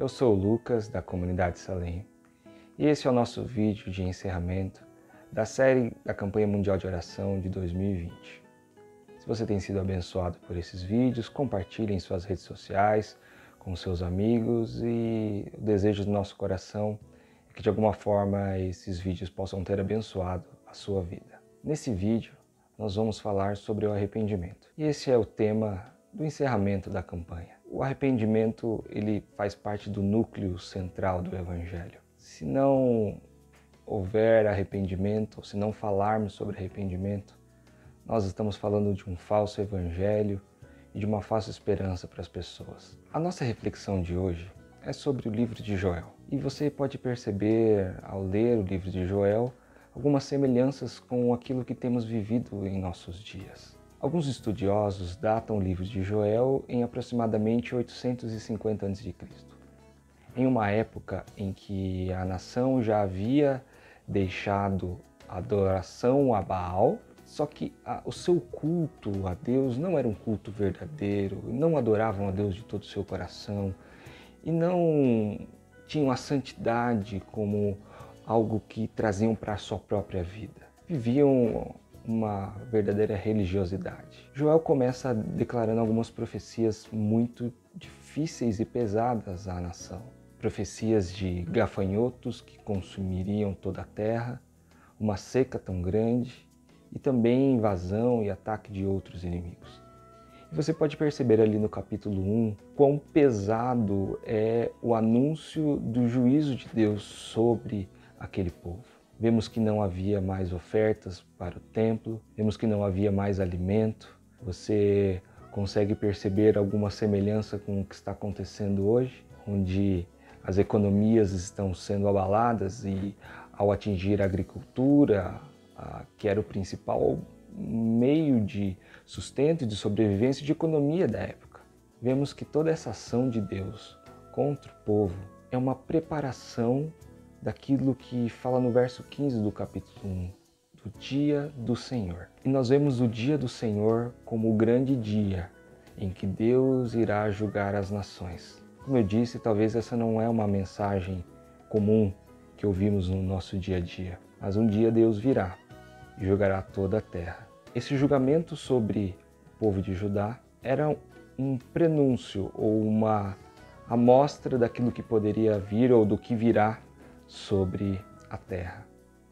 Eu sou o Lucas, da Comunidade Salem, e esse é o nosso vídeo de encerramento da série da Campanha Mundial de Oração de 2020. Se você tem sido abençoado por esses vídeos, compartilhe em suas redes sociais, com seus amigos, e o desejo do nosso coração é que de alguma forma esses vídeos possam ter abençoado a sua vida. Nesse vídeo, nós vamos falar sobre o arrependimento. E esse é o tema do encerramento da campanha. O arrependimento, ele faz parte do núcleo central do Evangelho. Se não houver arrependimento, ou se não falarmos sobre arrependimento, nós estamos falando de um falso evangelho e de uma falsa esperança para as pessoas. A nossa reflexão de hoje é sobre o livro de Joel. E você pode perceber, ao ler o livro de Joel, algumas semelhanças com aquilo que temos vivido em nossos dias. Alguns estudiosos datam o livro de Joel em aproximadamente 850 a.C., em uma época em que a nação já havia deixado a adoração a Baal, só que o seu culto a Deus não era um culto verdadeiro, não adoravam a Deus de todo o seu coração e não tinham a santidade como algo que traziam para a sua própria vida. Viviam uma verdadeira religiosidade. Joel começa declarando algumas profecias muito difíceis e pesadas à nação. Profecias de gafanhotos que consumiriam toda a terra, uma seca tão grande e também invasão e ataque de outros inimigos. E você pode perceber ali no capítulo 1 quão pesado é o anúncio do juízo de Deus sobre aquele povo. Vemos que não havia mais ofertas para o templo, vemos que não havia mais alimento. Você consegue perceber alguma semelhança com o que está acontecendo hoje, onde as economias estão sendo abaladas e, ao atingir a agricultura, que era o principal meio de sustento e de sobrevivência e de economia da época, vemos que toda essa ação de Deus contra o povo é uma preparação daquilo que fala no verso 15 do capítulo 1, do dia do Senhor. E nós vemos o dia do Senhor como o grande dia em que Deus irá julgar as nações. Como eu disse, talvez essa não é uma mensagem comum que ouvimos no nosso dia a dia, mas um dia Deus virá e julgará toda a terra. Esse julgamento sobre o povo de Judá era um prenúncio ou uma amostra daquilo que poderia vir ou do que virá sobre a terra.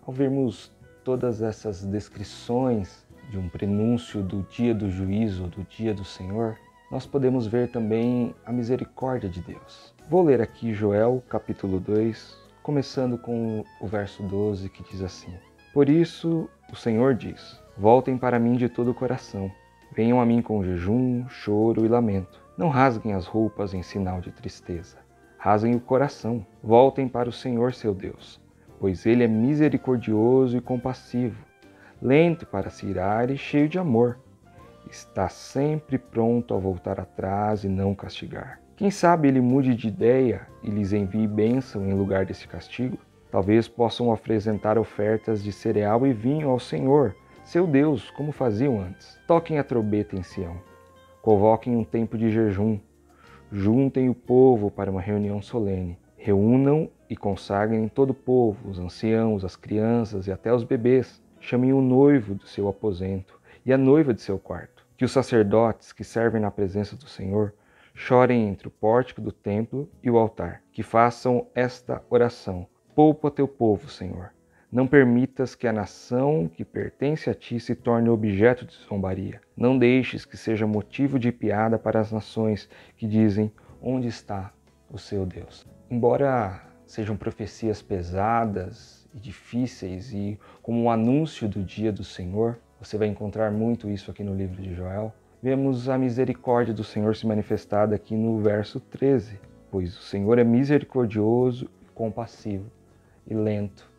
Ao vermos todas essas descrições de um prenúncio do dia do juízo, do dia do Senhor, nós podemos ver também a misericórdia de Deus. Vou ler aqui Joel, capítulo 2, começando com o verso 12, que diz assim: Por isso o Senhor diz, voltem para mim de todo o coração, venham a mim com jejum, choro e lamento. Não rasguem as roupas em sinal de tristeza. Rasguem o coração, voltem para o Senhor seu Deus, pois Ele é misericordioso e compassivo, lento para se irar e cheio de amor. Está sempre pronto a voltar atrás e não castigar. Quem sabe Ele mude de ideia e lhes envie bênção em lugar desse castigo? Talvez possam apresentar ofertas de cereal e vinho ao Senhor, seu Deus, como faziam antes. Toquem a trombeta em Sião, convoquem um tempo de jejum, juntem o povo para uma reunião solene. Reúnam e consagrem todo o povo, os anciãos, as crianças e até os bebês. Chamem o noivo do seu aposento e a noiva de seu quarto. Que os sacerdotes que servem na presença do Senhor chorem entre o pórtico do templo e o altar. Que façam esta oração. Poupa teu povo, Senhor. Não permitas que a nação que pertence a ti se torne objeto de zombaria. Não deixes que seja motivo de piada para as nações que dizem, onde está o seu Deus? Embora sejam profecias pesadas e difíceis e como um anúncio do dia do Senhor, você vai encontrar muito isso aqui no livro de Joel, vemos a misericórdia do Senhor se manifestada aqui no verso 13. Pois o Senhor é misericordioso e compassivo e lento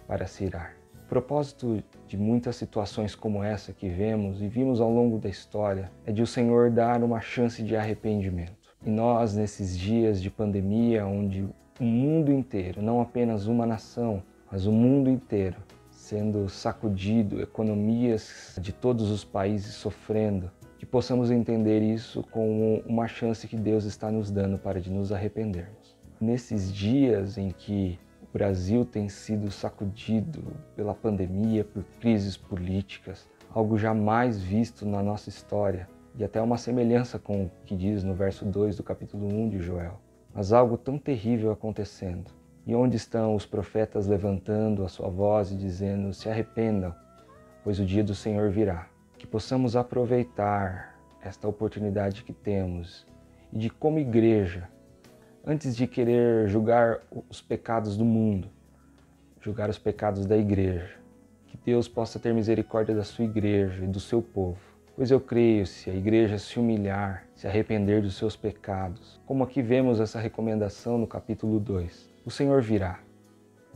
para se irar. O propósito de muitas situações como essa que vemos e vimos ao longo da história é de o Senhor dar uma chance de arrependimento. E nós, nesses dias de pandemia, onde o mundo inteiro, não apenas uma nação, mas o mundo inteiro, sendo sacudido, economias de todos os países sofrendo, que possamos entender isso como uma chance que Deus está nos dando para de nos arrependermos. nesses dias em que o Brasil tem sido sacudido pela pandemia, por crises políticas, algo jamais visto na nossa história, e até uma semelhança com o que diz no verso 2 do capítulo 1 de Joel. Mas algo tão terrível acontecendo. E onde estão os profetas levantando a sua voz e dizendo: se arrependam, pois o dia do Senhor virá. Que possamos aproveitar esta oportunidade que temos e de, como igreja, antes de querer julgar os pecados do mundo, julgar os pecados da igreja, que Deus possa ter misericórdia da sua igreja e do seu povo. Pois eu creio, se a igreja se humilhar, se arrepender dos seus pecados, como aqui vemos essa recomendação no capítulo 2, o Senhor virá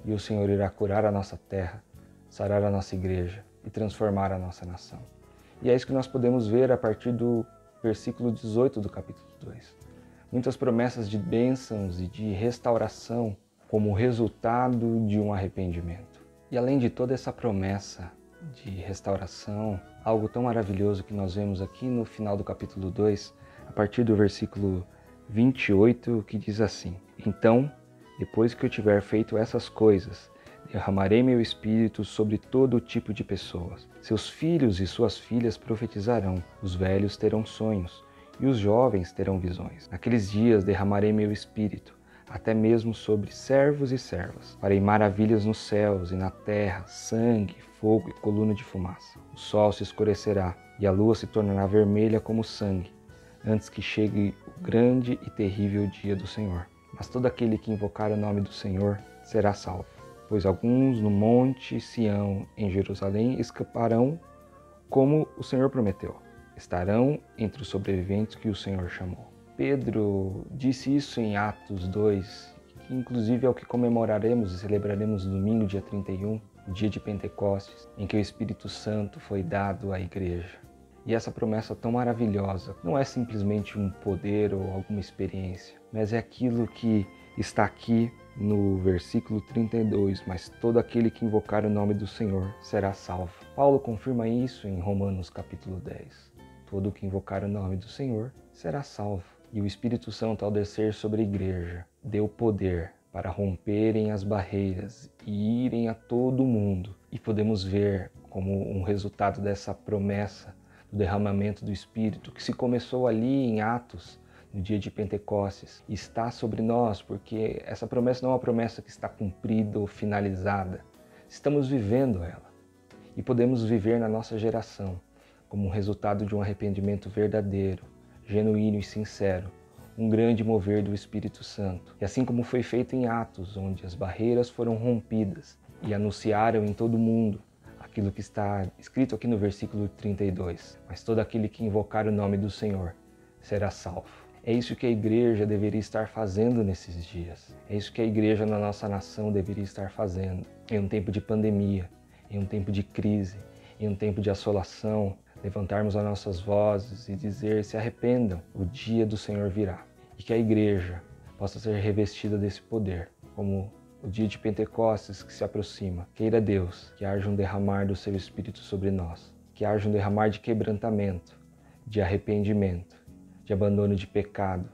e o Senhor irá curar a nossa terra, sarar a nossa igreja e transformar a nossa nação. E é isso que nós podemos ver a partir do versículo 18 do capítulo 2. Muitas promessas de bênçãos e de restauração como resultado de um arrependimento. E além de toda essa promessa de restauração, algo tão maravilhoso que nós vemos aqui no final do capítulo 2, a partir do versículo 28, que diz assim: então, depois que eu tiver feito essas coisas, derramarei meu espírito sobre todo tipo de pessoas. Seus filhos e suas filhas profetizarão, os velhos terão sonhos, e os jovens terão visões. Naqueles dias derramarei meu espírito, até mesmo sobre servos e servas. Farei maravilhas nos céus e na terra, sangue, fogo e coluna de fumaça. O sol se escurecerá e a lua se tornará vermelha como sangue, antes que chegue o grande e terrível dia do Senhor. Mas todo aquele que invocar o nome do Senhor será salvo. Pois alguns no monte Sião, em Jerusalém, escaparão como o Senhor prometeu. Estarão entre os sobreviventes que o Senhor chamou. Pedro disse isso em Atos 2, que inclusive é o que comemoraremos e celebraremos no domingo, dia 31, o dia de Pentecostes, em que o Espírito Santo foi dado à igreja. E essa promessa tão maravilhosa não é simplesmente um poder ou alguma experiência, mas é aquilo que está aqui no versículo 32, mas todo aquele que invocar o nome do Senhor será salvo. Paulo confirma isso em Romanos capítulo 10. Todo que invocar o nome do Senhor será salvo. E o Espírito Santo, ao descer sobre a igreja, deu poder para romperem as barreiras e irem a todo o mundo. E podemos ver como um resultado dessa promessa do derramamento do Espírito, que se começou ali em Atos, no dia de Pentecostes, está sobre nós, porque essa promessa não é uma promessa que está cumprida ou finalizada. Estamos vivendo ela. E podemos viver na nossa geração, como um resultado de um arrependimento verdadeiro, genuíno e sincero, um grande mover do Espírito Santo. E assim como foi feito em Atos, onde as barreiras foram rompidas e anunciaram em todo o mundo aquilo que está escrito aqui no versículo 32. Mas todo aquele que invocar o nome do Senhor será salvo. É isso que a igreja deveria estar fazendo nesses dias. É isso que a igreja na nossa nação deveria estar fazendo. Em um tempo de pandemia, em um tempo de crise, em um tempo de assolação, levantarmos as nossas vozes e dizer: se arrependam, o dia do Senhor virá. E que a igreja possa ser revestida desse poder, como o dia de Pentecostes que se aproxima. Queira Deus que haja um derramar do seu Espírito sobre nós, que haja um derramar de quebrantamento, de arrependimento, de abandono de pecado,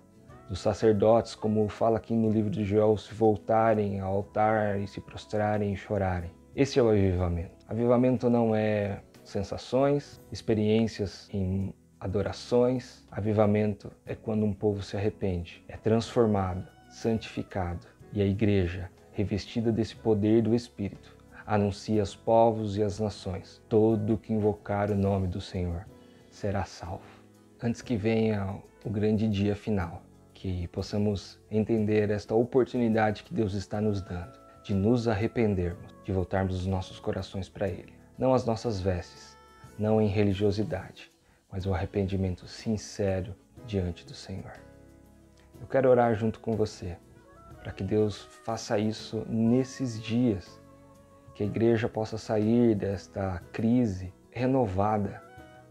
dos sacerdotes, como fala aqui no livro de Joel, se voltarem ao altar e se prostrarem e chorarem. Esse é o avivamento. Avivamento não é sensações, experiências em adorações. Avivamento é quando um povo se arrepende, é transformado, santificado, e a igreja, revestida desse poder do Espírito, anuncia aos povos e às nações: todo que invocar o nome do Senhor será salvo. Antes que venha o grande dia final, que possamos entender esta oportunidade que Deus está nos dando, de nos arrependermos, de voltarmos os nossos corações para Ele. Não as nossas vestes, não em religiosidade, mas o arrependimento sincero diante do Senhor. Eu quero orar junto com você, para que Deus faça isso nesses dias, que a igreja possa sair desta crise renovada.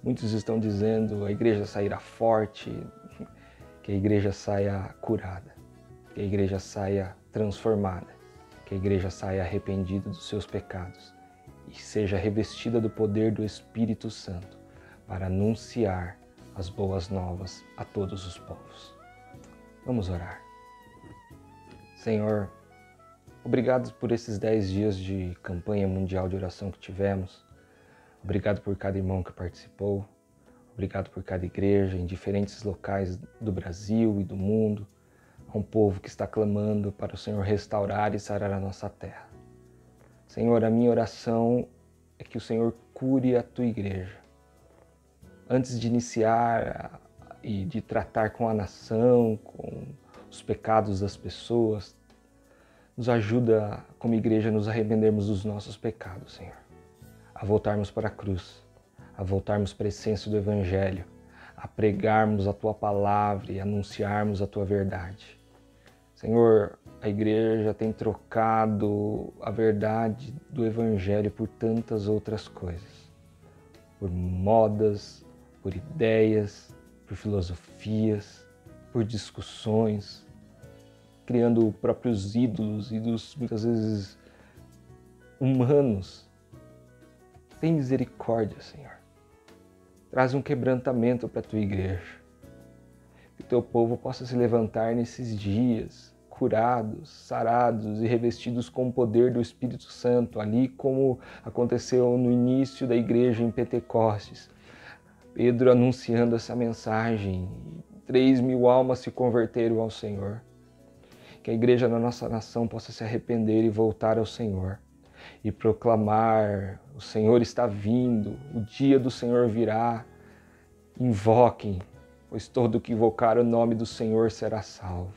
Muitos estão dizendo: a igreja sairá forte, que a igreja saia curada, que a igreja saia transformada, que a igreja saia arrependida dos seus pecados e seja revestida do poder do Espírito Santo para anunciar as boas novas a todos os povos. Vamos orar. Senhor, obrigado por esses 10 dias de campanha mundial de oração que tivemos. Obrigado por cada irmão que participou. Obrigado por cada igreja em diferentes locais do Brasil e do mundo. A um povo que está clamando para o Senhor restaurar e sarar a nossa terra. Senhor, a minha oração é que o Senhor cure a tua igreja. Antes de iniciar e de tratar com a nação, com os pecados das pessoas, nos ajuda como igreja a nos arrependermos dos nossos pecados, Senhor. A voltarmos para a cruz, a voltarmos para a essência do Evangelho, a pregarmos a tua palavra e anunciarmos a tua verdade. Senhor, a igreja tem trocado a verdade do Evangelho por tantas outras coisas. Por modas, por ideias, por filosofias, por discussões, criando próprios ídolos muitas vezes humanos. Tem misericórdia, Senhor. Traz um quebrantamento para a tua igreja. Que o teu povo possa se levantar nesses dias, curados, sarados e revestidos com o poder do Espírito Santo, ali como aconteceu no início da igreja em Pentecostes. Pedro anunciando essa mensagem, 3.000 almas se converteram ao Senhor. Que a igreja da nossa nação possa se arrepender e voltar ao Senhor e proclamar: o Senhor está vindo, o dia do Senhor virá. Invoquem, pois todo que invocar o nome do Senhor será salvo.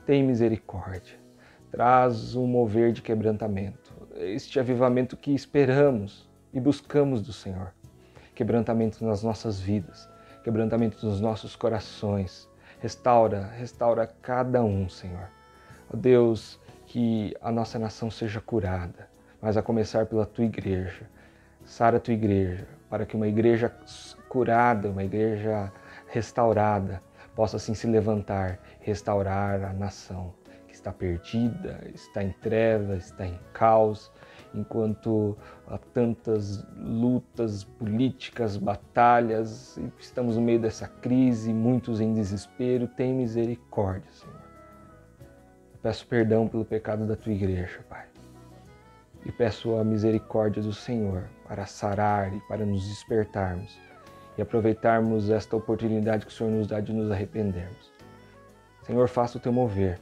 Tem misericórdia, traz um mover de quebrantamento, este avivamento que esperamos e buscamos do Senhor. Quebrantamento nas nossas vidas, quebrantamento nos nossos corações. Restaura cada um, Senhor. Ó Deus, que a nossa nação seja curada, mas a começar pela tua igreja. Sara a tua igreja, para que uma igreja curada, uma igreja restaurada, possa assim se levantar, restaurar a nação que está perdida, está em trevas, está em caos, enquanto há tantas lutas políticas, batalhas, e estamos no meio dessa crise, muitos em desespero. Tem misericórdia, Senhor. Eu peço perdão pelo pecado da tua igreja, Pai. E peço a misericórdia do Senhor para sarar e para nos despertarmos e aproveitarmos esta oportunidade que o Senhor nos dá de nos arrependermos. Senhor, faça o teu mover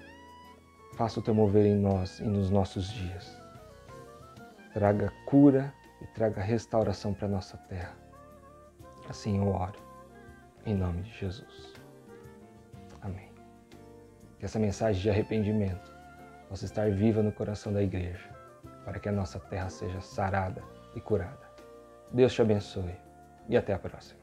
em nós e nos nossos dias. Traga cura e traga restauração para a nossa terra. Assim eu oro, em nome de Jesus. Amém. Que essa mensagem de arrependimento possa estar viva no coração da igreja, para que a nossa terra seja sarada e curada. Deus te abençoe e até a próxima.